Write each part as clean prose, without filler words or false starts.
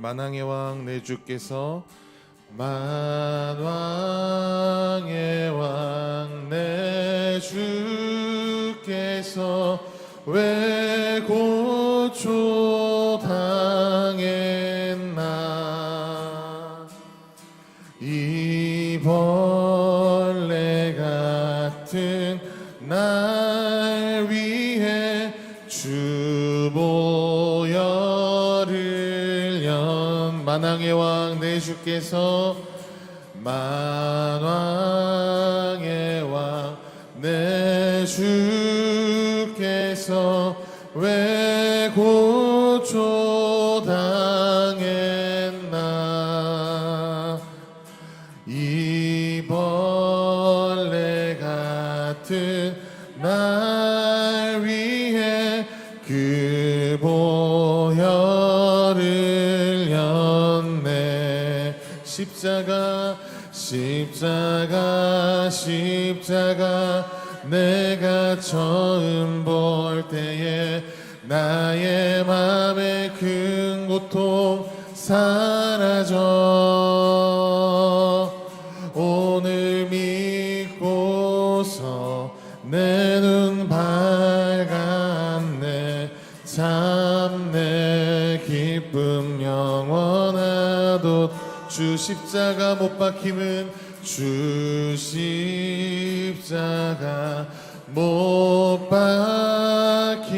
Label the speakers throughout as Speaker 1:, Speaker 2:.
Speaker 1: 만왕의 왕 내 주께서 만왕의 왕 내 주께서 왜 고초당했나 이 벌레 같은 날 위해 주보혈을 연 만왕의 왕 내 주께서 만왕의 왕 내 주께서 왜 고초당했나 이 벌레 같은 날 위해 그 보혈을 였네 십자가 내가 처음 볼 때에 나의 맘의 큰 고통 사라져 오늘 믿고서 내 눈 밝았네 참 내 기쁨 영원하도록 주 십자가 못 박힘은 주 십자가 못 박힘은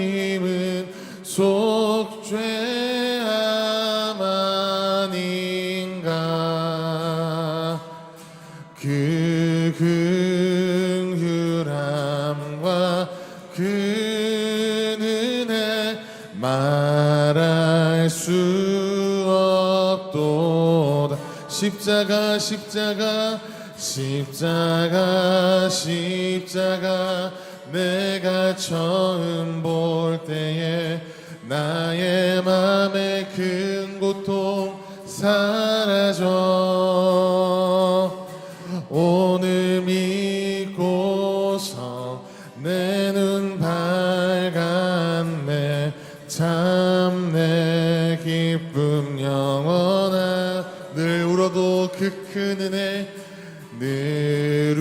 Speaker 1: 속죄함 아닌가 그 긍휼함과 그 은혜 말할 수 없도다 십자가 내가 처음 볼 때에 나의 맘의 큰 고통 사라져 오늘 믿고서 내 눈 밝았네 참 내 기쁨 영원한 늘 울어도 그 큰 은혜 늘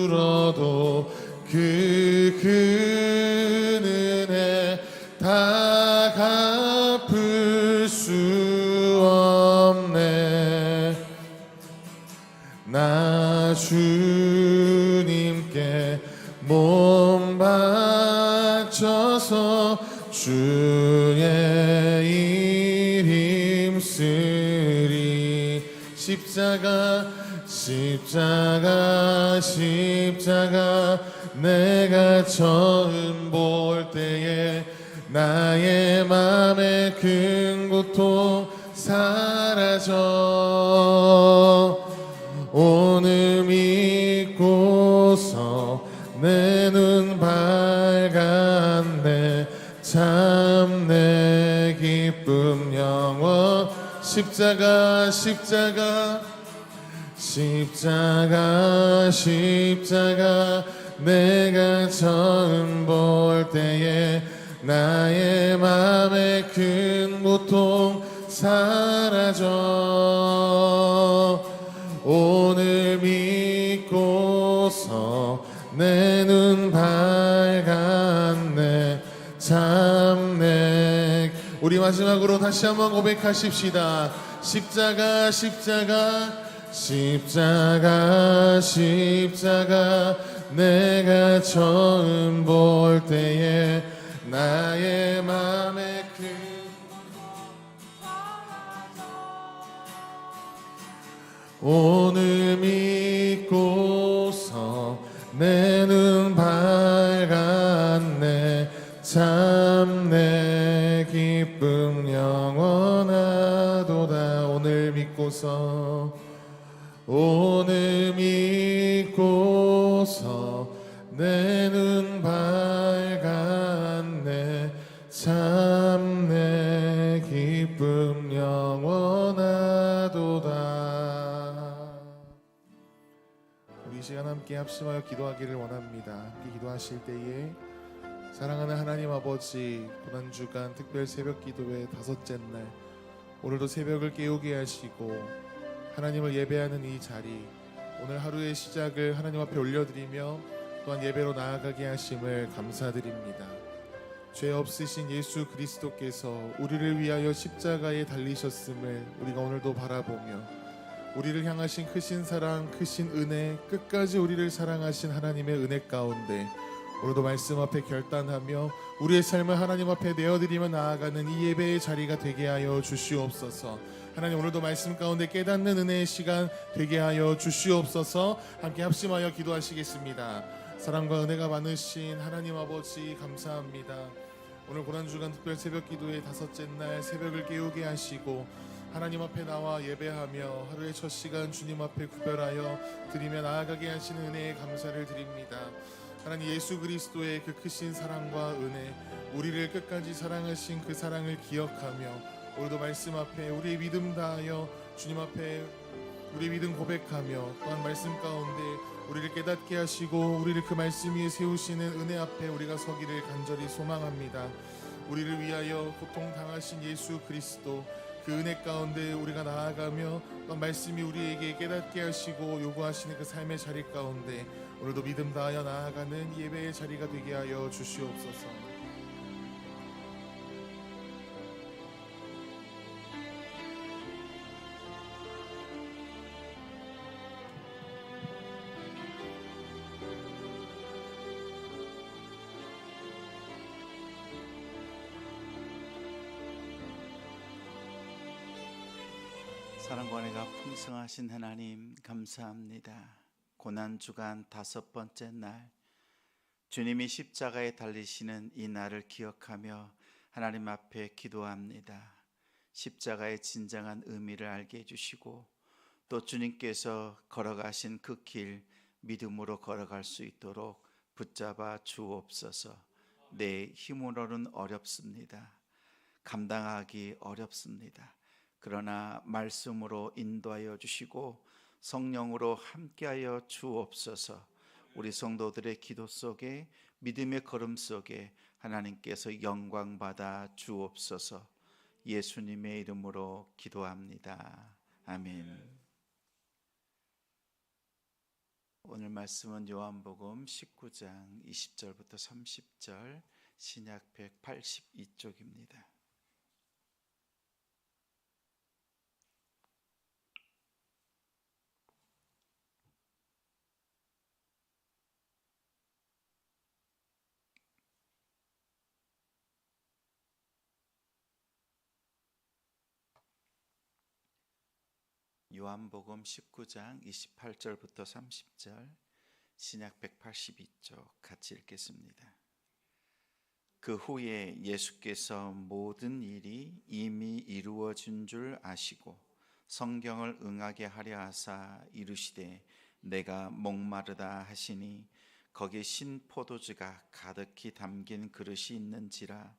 Speaker 1: 울어도 그 큰 은혜 다 갚을 수 없네 나 주님께 몸 바쳐서 주의 일 힘쓰리 십자가 내가 처음 볼 때에 나의 맘의 큰 고통 사라져 오늘 믿고서 내 눈 밝았네 참 내 기쁨 영원 십자가 내가 처음 볼 때에 나의 맘의 큰 고통 사라져 오늘 믿고서 내 눈 밝았네 참 내 우리 마지막으로 다시 한번 고백하십시다 십자가 내가 처음 볼 때에 나의 맘의 큰 오늘 믿고서 내 눈 밝았네 참 내 기쁨 영원하도다 오늘 믿고서 내 눈 밝았네 참 내 기쁨 영원하도다 우리 시간 함께 합심하여 기도하기를 원합니다 함께 기도하실 때에 사랑하는 하나님 아버지 고난주간 특별 새벽 기도회 5째 날 오늘도 새벽을 깨우게 하시고 하나님을 예배하는 이 자리, 오늘 하루의 시작을 하나님 앞에 올려드리며 또한 예배로 나아가게 하심을 감사드립니다. 죄 없으신 예수 그리스도께서 우리를 위하여 십자가에 달리셨음을 우리가 오늘도 바라보며 우리를 향하신 크신 사랑, 크신 은혜, 끝까지 우리를 사랑하신 하나님의 은혜 가운데 오늘도 말씀 앞에 결단하며 우리의 삶을 하나님 앞에 내어드리며 나아가는 이 예배의 자리가 되게 하여 주시옵소서. 하나님, 오늘도 말씀 가운데 깨닫는 은혜의 시간 되게 하여 주시옵소서. 함께 합심하여 기도하시겠습니다. 사랑과 은혜가 많으신 하나님 아버지, 감사합니다. 오늘 고난주간 특별 새벽 기도의 다섯째 날 새벽을 깨우게 하시고 하나님 앞에 나와 예배하며 하루의 첫 시간 주님 앞에 구별하여 드리며 나아가게 하시는 은혜에 감사를 드립니다. 하나님, 예수 그리스도의 그 크신 사랑과 은혜, 우리를 끝까지 사랑하신 그 사랑을 기억하며 오늘도 말씀 앞에 우리의 믿음 다하여 주님 앞에 우리의 믿음 고백하며 또한 말씀 가운데 우리를 깨닫게 하시고 우리를 그 말씀 위에 세우시는 은혜 앞에 우리가 서기를 간절히 소망합니다. 우리를 위하여 고통당하신 예수 그리스도, 그 은혜 가운데 우리가 나아가며 또 말씀이 우리에게 깨닫게 하시고 요구하시는 그 삶의 자리 가운데 오늘도 믿음 다하여 나아가는 예배의 자리가 되게 하여 주시옵소서.
Speaker 2: 사랑과 은혜가 풍성하신 하나님, 감사합니다. 고난주간 다섯 번째 날, 주님이 십자가에 달리시는 이 날을 기억하며 하나님 앞에 기도합니다. 십자가의 진정한 의미를 알게 해주시고 또 주님께서 걸어가신 그 길 믿음으로 걸어갈 수 있도록 붙잡아 주옵소서. 내 힘으로는 어렵습니다. 감당하기 어렵습니다. 그러나 말씀으로 인도하여 주시고 성령으로 함께하여 주옵소서. 우리 성도들의 기도 속에, 믿음의 걸음 속에 하나님께서 영광 받아 주옵소서. 예수님의 이름으로 기도합니다. 아멘. 오늘 말씀은 요한복음 19장 20절부터 30절, 신약 182쪽입니다. 요한복음 19장 28절부터 30절, 신약 182쪽 같이 읽겠습니다. 그 후에 예수께서 모든 일이 이미 이루어진 줄 아시고 성경을 응하게 하려 하사 이르시되 내가 목마르다 하시니 거기 신 포도주가 가득히 담긴 그릇이 있는지라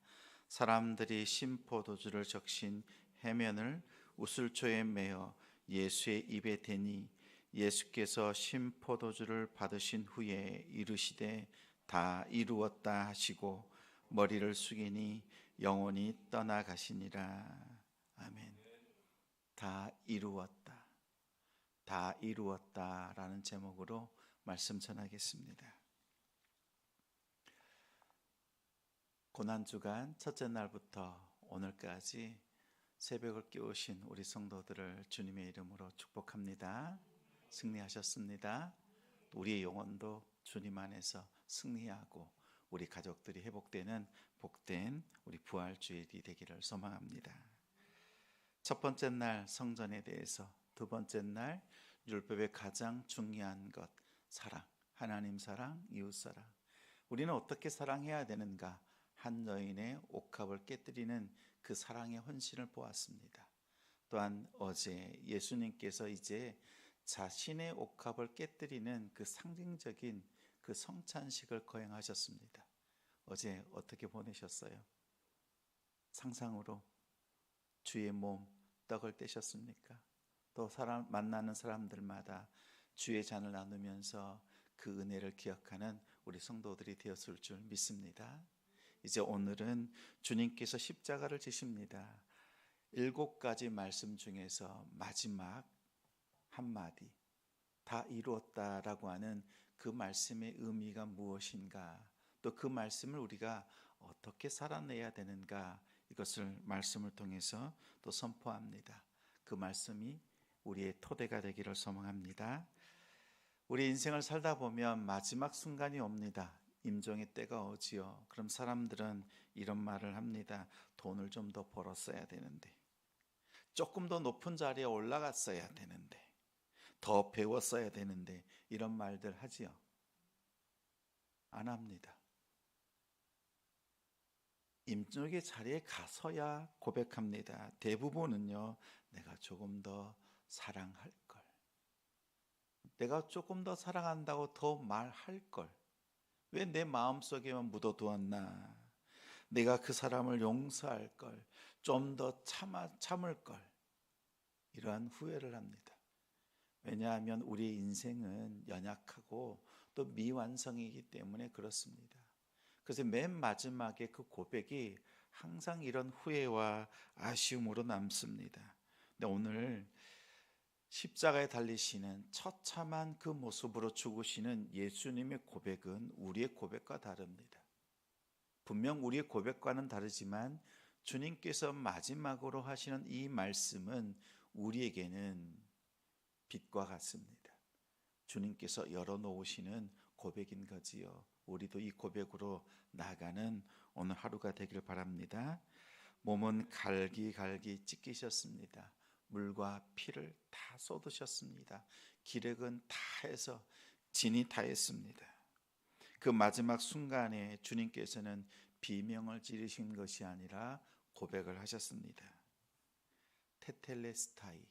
Speaker 2: 사람들이 신 포도주를 적신 해면을 우슬초에 메어 예수의 입에 대니 예수께서 신 포도주를 받으신 후에 이르시되 다 이루었다 하시고 머리를 숙이니 영혼이 떠나가시니라. 아멘. 다 이루었다, 다 이루었다라는 제목으로 말씀 전하겠습니다. 고난주간 첫째 날부터 오늘까지 새벽을 깨우신 우리 성도들을 주님의 이름으로 축복합니다. 승리하셨습니다. 우리의 영혼도 주님 안에서 승리하고 우리 가족들이 회복되는 복된 우리 부활주일이 되기를 소망합니다. 첫 번째 날 성전에 대해서, 두 번째 날 율법의 가장 중요한 것, 사랑, 하나님 사랑, 이웃 사랑. 우리는 어떻게 사랑해야 되는가? 한 여인의 옥합을 깨뜨리는 그 사랑의 헌신을 보았습니다. 또한 어제 예수님께서 이제 자신의 옥합을 깨뜨리는 그 상징적인 그 성찬식을 거행하셨습니다. 어제 어떻게 보내셨어요? 상상으로 주의 몸 떡을 떼셨습니까? 또 만나는 사람들마다 주의 잔을 나누면서 그 은혜를 기억하는 우리 성도들이 되었을 줄 믿습니다. 이제 오늘은 주님께서 십자가를 지십니다. 7가지 말씀 중에서 마지막 한마디 다 이루었다라고 하는 그 말씀의 의미가 무엇인가, 또 그 말씀을 우리가 어떻게 살아내야 되는가, 이것을 말씀을 통해서 또 선포합니다. 그 말씀이 우리의 토대가 되기를 소망합니다. 우리 인생을 살다 보면 마지막 순간이 옵니다. 임종의 때가 오지요. 그럼 사람들은 이런 말을 합니다. 돈을 좀 더 벌었어야 되는데, 조금 더 높은 자리에 올라갔어야 되는데, 더 배웠어야 되는데, 이런 말들 하지요? 안 합니다. 임종의 자리에 가서야 고백합니다. 대부분은요, 내가 조금 더 사랑할 걸, 내가 조금 더 사랑한다고 더 말할 걸, 왜 내 마음속에만 묻어두었나, 내가 그 사람을 용서할 걸, 좀 더 참을 걸, 이러한 후회를 합니다. 왜냐하면 우리 인생은 연약하고 또 미완성이기 때문에 그렇습니다. 그래서 맨 마지막에 그 고백이 항상 이런 후회와 아쉬움으로 남습니다. 근데 오늘 십자가에 달리시는 처참한 그 모습으로 죽으시는 예수님의 고백은 우리의 고백과 다릅니다. 분명 우리의 고백과는 다르지만 주님께서 마지막으로 하시는 이 말씀은 우리에게는 빛과 같습니다. 주님께서 열어놓으시는 고백인 거지요. 우리도 이 고백으로 나아가는 오늘 하루가 되길 바랍니다. 몸은 갈기갈기 찢기셨습니다. 물과 피를 다 쏟으셨습니다. 기력은 다 해서 진이 다 했습니다. 그 마지막 순간에 주님께서는 비명을 지르신 것이 아니라 고백을 하셨습니다. 테텔레스타이,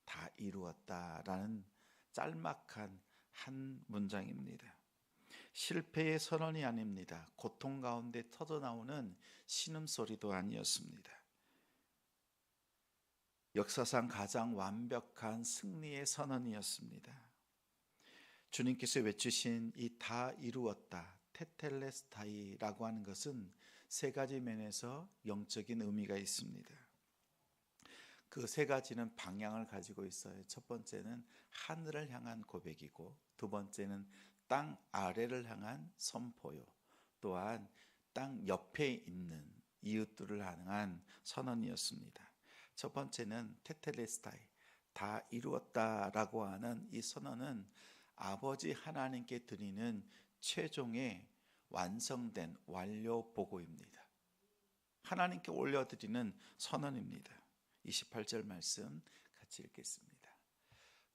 Speaker 2: 다 이루었다라는 짤막한 한 문장입니다. 실패의 선언이 아닙니다. 고통 가운데 터져나오는 신음소리도 아니었습니다. 역사상 가장 완벽한 승리의 선언이었습니다. 주님께서 외치신 이 다 이루었다, 테텔레스타이라고 하는 것은 세 가지 면에서 영적인 의미가 있습니다. 그 세 가지는 방향을 가지고 있어요. 첫 번째는 하늘을 향한 고백이고, 두 번째는 땅 아래를 향한 선포요, 또한 땅 옆에 있는 이웃들을 향한 선언이었습니다. 첫 번째는 테텔레스타이, 다 이루었다라고 하는 이 선언은 아버지 하나님께 드리는 최종의 완성된 완료 보고입니다. 하나님께 올려드리는 선언입니다. 28절 말씀 같이 읽겠습니다.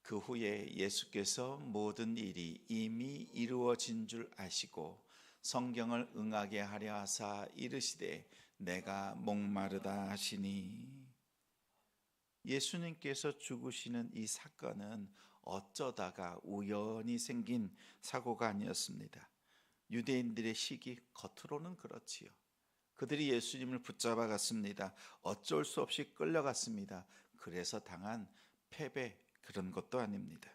Speaker 2: 그 후에 예수께서 모든 일이 이미 이루어진 줄 아시고 성경을 응하게 하려 하사 이르시되 내가 목마르다 하시니, 예수님께서 죽으시는 이 사건은 어쩌다가 우연히 생긴 사고가 아니었습니다. 유대인들의 시기 겉으로는 그렇지요. 그들이 예수님을 붙잡아 갔습니다. 어쩔 수 없이 끌려갔습니다. 그래서 당한 패배, 그런 것도 아닙니다.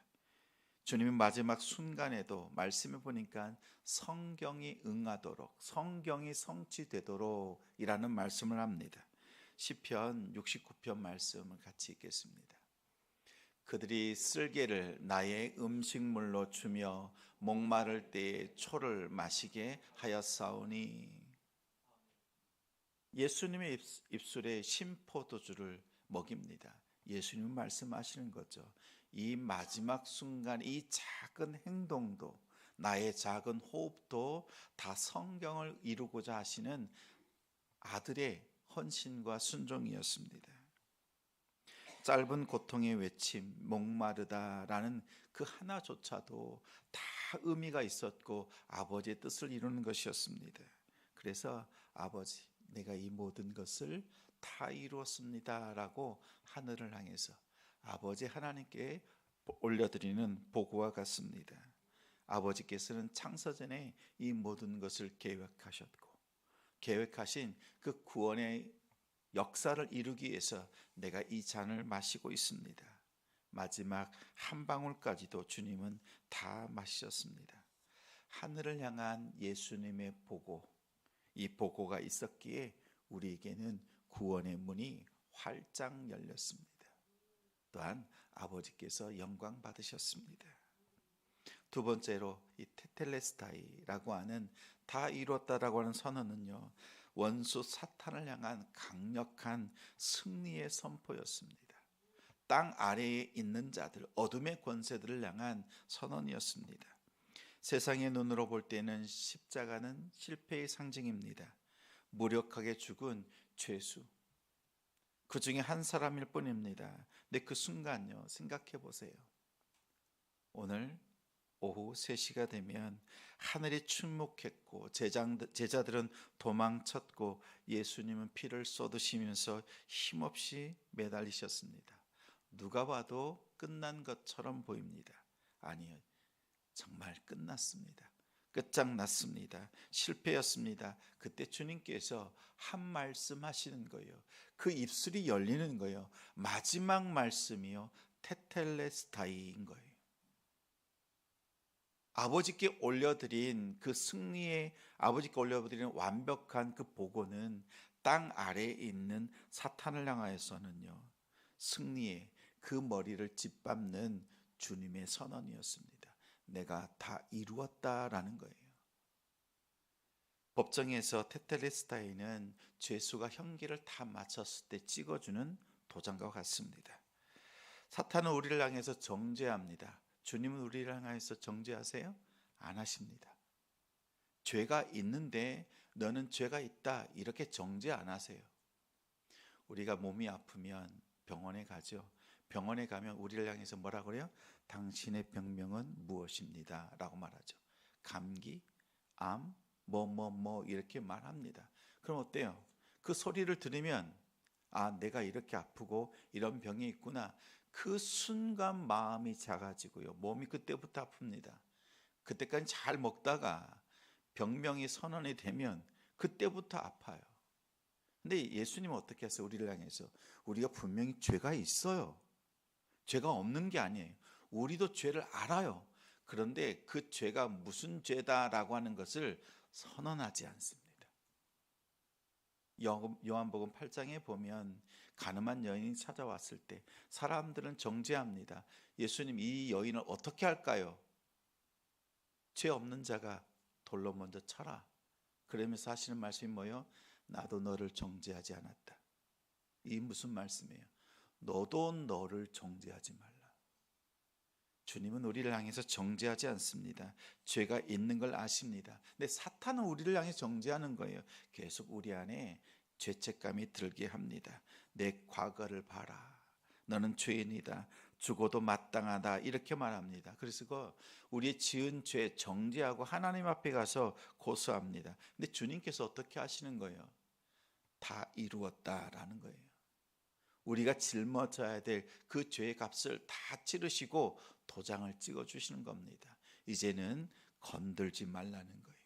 Speaker 2: 주님은 마지막 순간에도 말씀해 보니까 성경이 응하도록, 성경이 성취되도록 이라는 말씀을 합니다. 시편 69편 말씀을 같이 읽겠습니다. 그들이 쓸개를 나의 음식물로 주며 목마를 때에 초를 마시게 하였사오니, 예수님의 입술에 신포도주를 먹입니다. 예수님은 말씀하시는 거죠. 이 마지막 순간, 이 작은 행동도, 나의 작은 호흡도 다 성경을 이루고자 하시는 아들의 헌신과 순종이었습니다. 짧은 고통의 외침, 목마르다라는 그 하나조차도 다 의미가 있었고 아버지의 뜻을 이루는 것이었습니다. 그래서 아버지, 내가 이 모든 것을 다 이루었습니다 라고 하늘을 향해서 아버지 하나님께 올려드리는 보고와 같습니다. 아버지께서는 창세전에 이 모든 것을 계획하셨고, 계획하신 그 구원의 역사를 이루기 위해서 내가 이 잔을 마시고 있습니다. 마지막 한 방울까지도 주님은 다 마셨습니다. 하늘을 향한 예수님의 보고, 이 보고가 있었기에 우리에게는 구원의 문이 활짝 열렸습니다. 또한 아버지께서 영광 받으셨습니다. 두 번째로 이 테텔레스타이라고 하는 다 이루었다라고 하는 선언은요, 원수 사탄을 향한 강력한 승리의 선포였습니다. 땅 아래에 있는 자들, 어둠의 권세들을 향한 선언이었습니다. 세상의 눈으로 볼 때는 십자가는 실패의 상징입니다. 무력하게 죽은 죄수, 그 중에 한 사람일 뿐입니다. 근데 그 순간요, 생각해 보세요. 오늘 오후 3시가 되면 하늘이 침묵했고 제자들은 도망쳤고 예수님은 피를 쏟으시면서 힘없이 매달리셨습니다. 누가 봐도 끝난 것처럼 보입니다. 아니요, 정말 끝났습니다. 끝장났습니다. 실패였습니다. 그때 주님께서 한 말씀 하시는 거예요. 그 입술이 열리는 거예요. 마지막 말씀이요, 테텔레스타이인 거예요. 아버지께 올려드린 그 승리의, 아버지께 올려드린 완벽한 그 보고는 땅 아래에 있는 사탄을 향하여서는요, 승리의 그 머리를 짓밟는 주님의 선언이었습니다. 내가 다 이루었다라는 거예요. 법정에서 테텔레스타이는 죄수가 형기를 다 마쳤을 때 찍어주는 도장과 같습니다. 사탄은 우리를 향해서 정죄합니다. 주님은 우리를 향해서 정죄하세요? 안 하십니다. 죄가 있는데 너는 죄가 있다 이렇게 정죄 안 하세요. 우리가 몸이 아프면 병원에 가죠. 병원에 가면 우리를 향해서 뭐라고 그래요? 당신의 병명은 무엇입니다 라고 말하죠. 감기, 암, 뭐 이렇게 말합니다. 그럼 어때요? 그 소리를 들으면 아, 내가 이렇게 아프고 이런 병이 있구나. 그 순간 마음이 작아지고요, 몸이 그때부터 아픕니다. 그때까지 잘 먹다가 병명이 선언이 되면 그때부터 아파요. 근데 예수님은 어떻게 하세요? 우리를 향해서 우리가 분명히 죄가 있어요. 죄가 없는 게 아니에요. 우리도 죄를 알아요. 그런데 그 죄가 무슨 죄다라고 하는 것을 선언하지 않습니다. 요한복음 8장에 보면 가늠한 여인이 찾아왔을 때 사람들은 정죄합니다. 예수님, 이 여인을 어떻게 할까요? 죄 없는 자가 돌로 먼저 쳐라. 그러면서 하시는 말씀이 뭐예요? 나도 너를 정죄하지 않았다. 이 무슨 말씀이에요? 너도 너를 정죄하지 말라. 주님은 우리를 향해서 정죄하지 않습니다. 죄가 있는 걸 아십니다. 근데 사탄은 우리를 향해 정죄하는 거예요. 계속 우리 안에 죄책감이 들게 합니다. 내 과거를 봐라. 너는 죄인이다. 죽어도 마땅하다. 이렇게 말합니다. 그래서 우리의 지은 죄 정죄하고 하나님 앞에 가서 고소합니다. 근데 주님께서 어떻게 하시는 거예요? 다 이루었다라는 거예요. 우리가 짊어져야 될 그 죄의 값을 다 치르시고 도장을 찍어주시는 겁니다. 이제는 건들지 말라는 거예요.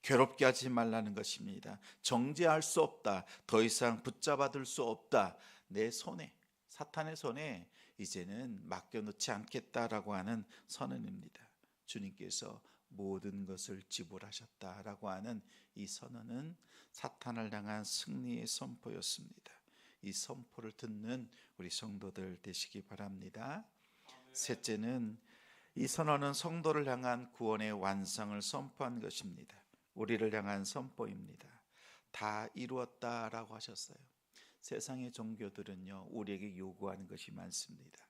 Speaker 2: 괴롭게 하지 말라는 것입니다. 정죄할 수 없다. 더 이상 붙잡아둘 수 없다. 내 손에, 사탄의 손에 이제는 맡겨놓지 않겠다라고 하는 선언입니다. 주님께서 모든 것을 지불하셨다라고 하는 이 선언은 사탄을 향한 승리의 선포였습니다. 이 선포를 듣는 우리 성도들 되시기 바랍니다. 셋째는 이 선언은 성도를 향한 구원의 완성을 선포한 것입니다. 우리를 향한 선포입니다. 다 이루었다라고 하셨어요. 세상의 종교들은요, 우리에게 요구하는 것이 많습니다.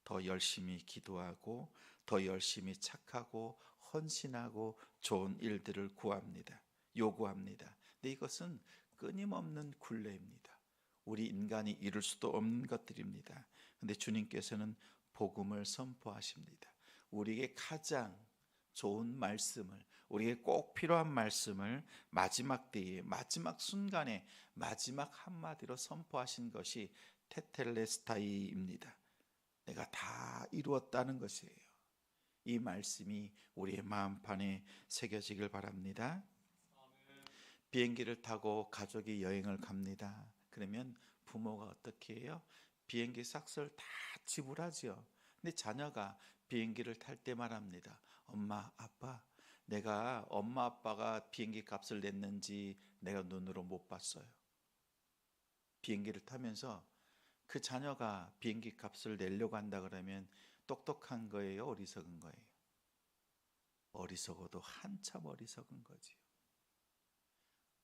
Speaker 2: 더 열심히 기도하고 더 열심히 착하고 헌신하고 좋은 일들을 구합니다. 요구합니다. 근데 이것은 끊임없는 굴레입니다. 우리 인간이 이룰 수도 없는 것들입니다. 그런데 주님께서는 복음을 선포하십니다. 우리에게 가장 좋은 말씀을, 우리에게 꼭 필요한 말씀을 마지막 때에, 마지막 순간에, 마지막 한마디로 선포하신 것이 테텔레스타이입니다. 내가 다 이루었다는 것이에요. 이 말씀이 우리의 마음판에 새겨지길 바랍니다. 비행기를 타고 가족이 여행을 갑니다. 그러면 부모가 어떻게 해요? 비행기 싹스를 다 지불하죠. 근데 자녀가 비행기를 탈 때 말합니다. 엄마, 아빠, 내가 엄마 아빠가 비행기 값을 냈는지 내가 눈으로 못 봤어요. 비행기를 타면서 그 자녀가 비행기 값을 내려고 한다 그러면 똑똑한 거예요, 어리석은 거예요? 어리석어도 한참 어리석은 거지요.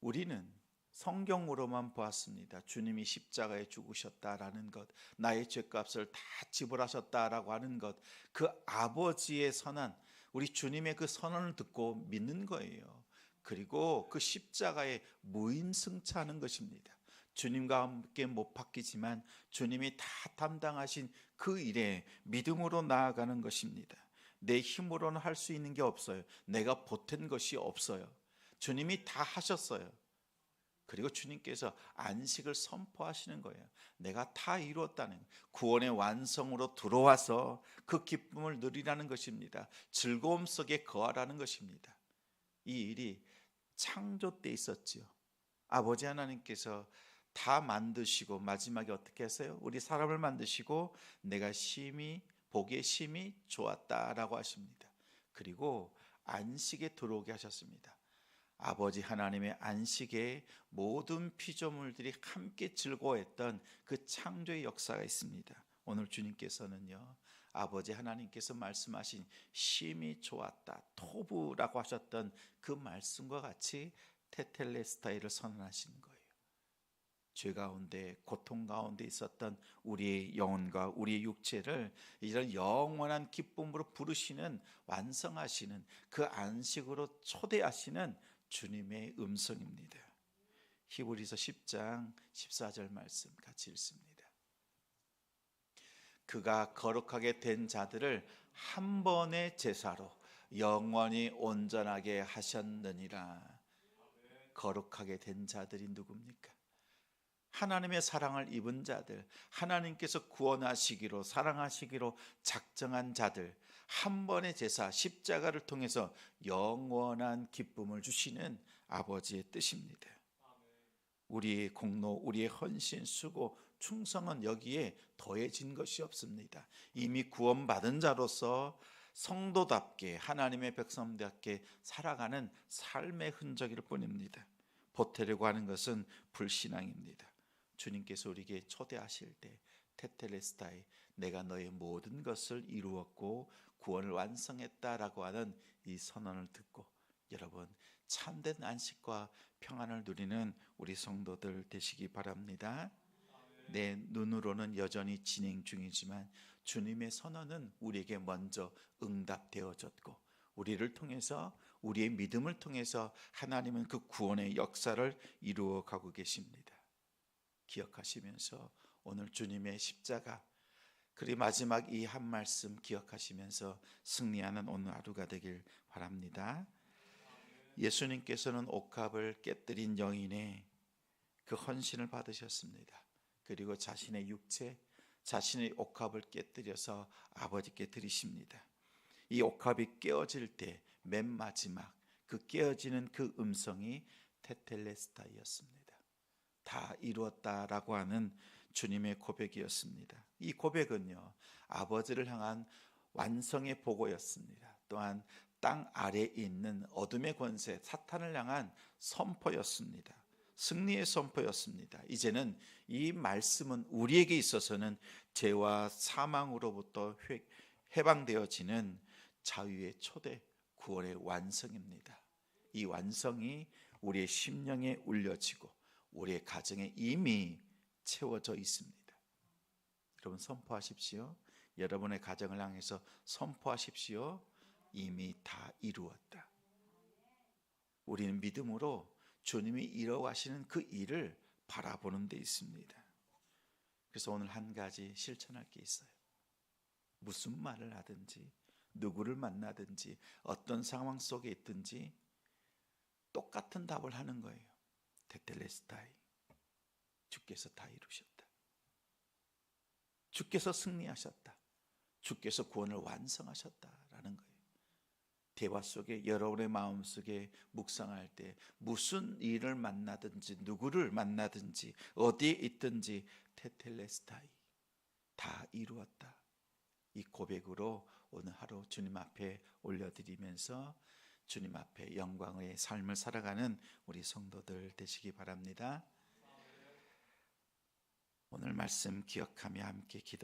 Speaker 2: 우리는 성경으로만 보았습니다. 주님이 십자가에 죽으셨다라는 것, 나의 죄값을 다 지불하셨다라고 하는 것, 그 아버지의 선언, 우리 주님의 그 선언을 듣고 믿는 거예요. 그리고 그 십자가에 무임승차하는 것입니다. 주님과 함께 못 바뀌지만 주님이 다 담당하신 그 일에 믿음으로 나아가는 것입니다. 내 힘으로는 할 수 있는 게 없어요. 내가 보탠 것이 없어요. 주님이 다 하셨어요. 그리고 주님께서 안식을 선포하시는 거예요. 내가 다 이루었다는 구원의 완성으로 들어와서 그 기쁨을 누리라는 것입니다. 즐거움 속에 거하라는 것입니다. 이 일이 창조 때 있었지요. 아버지 하나님께서 다 만드시고 마지막에 어떻게 하세요? 우리 사람을 만드시고 내가 보기에 심히 좋았다라고 하십니다. 그리고 안식에 들어오게 하셨습니다. 아버지 하나님의 안식에 모든 피조물들이 함께 즐거워했던 그 창조의 역사가 있습니다. 오늘 주님께서는요, 아버지 하나님께서 말씀하신 심히 좋았다, 토부라고 하셨던 그 말씀과 같이 테텔레스타이를 선언하시는 거예요. 죄 가운데 고통 가운데 있었던 우리의 영혼과 우리의 육체를 이런 영원한 기쁨으로 부르시는, 완성하시는, 그 안식으로 초대하시는 주님의 음성입니다. 히브리서 10장 14절 말씀 같이 읽습니다. 그가 거룩하게 된 자들을 한 번의 제사로 영원히 온전하게 하셨느니라. 거룩하게 된 자들이 누굽니까? 하나님의 사랑을 입은 자들, 하나님께서 구원하시기로 사랑하시기로 작정한 자들, 한 번의 제사 십자가를 통해서 영원한 기쁨을 주시는 아버지의 뜻입니다. 우리의 공로, 우리의 헌신, 수고, 충성은 여기에 더해진 것이 없습니다. 이미 구원받은 자로서 성도답게 하나님의 백성답게 살아가는 삶의 흔적일 뿐입니다. 보태려고 하는 것은 불신앙입니다. 주님께서 우리에게 초대하실 때 테텔레스타이, 내가 너의 모든 것을 이루었고 구원을 완성했다라고 하는 이 선언을 듣고 여러분 참된 안식과 평안을 누리는 우리 성도들 되시기 바랍니다. 내 눈으로는 여전히 진행 중이지만 주님의 선언은 우리에게 먼저 응답되어졌고 우리를 통해서, 우리의 믿음을 통해서 하나님은 그 구원의 역사를 이루어 가고 계십니다. 기억하시면서 오늘 주님의 십자가, 그리고 마지막 이 한 말씀 기억하시면서 승리하는 오늘 하루가 되길 바랍니다. 예수님께서는 옥합을 깨뜨린 여인의 그 헌신을 받으셨습니다. 그리고 자신의 육체, 자신의 옥합을 깨뜨려서 아버지께 드리십니다. 이 옥합이 깨어질 때 맨 마지막 그 깨어지는 그 음성이 테텔레스타이였습니다. 다 이루었다라고 하는 주님의 고백이었습니다. 이 고백은요, 아버지를 향한 완성의 보고였습니다. 또한 땅 아래에 있는 어둠의 권세 사탄을 향한 선포였습니다. 승리의 선포였습니다. 이제는 이 말씀은 우리에게 있어서는 죄와 사망으로부터 해방되어지는 자유의 초대, 구원의 완성입니다. 이 완성이 우리의 심령에 울려지고 우리의 가정에 이미 채워져 있습니다. 여러분 선포하십시오. 여러분의 가정을 향해서 선포하십시오. 이미 다 이루었다. 우리는 믿음으로 주님이 이루어가시는 그 일을 바라보는 데 있습니다. 그래서 오늘 한 가지 실천할 게 있어요. 무슨 말을 하든지 누구를 만나든지 어떤 상황 속에 있든지 똑같은 답을 하는 거예요. 테텔레스타이, 주께서 다 이루셨다. 주께서 승리하셨다. 주께서 구원을 완성하셨다라는 거예요. 대화 속에 여러분의 마음속에 묵상할 때 무슨 일을 만나든지 누구를 만나든지 어디에 있든지 테텔레스타이, 다 이루었다. 이 고백으로 오늘 하루 주님 앞에 올려드리면서 주님 앞에 영광의 삶을 살아가는 우리 성도들 되시기 바랍니다. 오늘 말씀 기억하며 함께 기도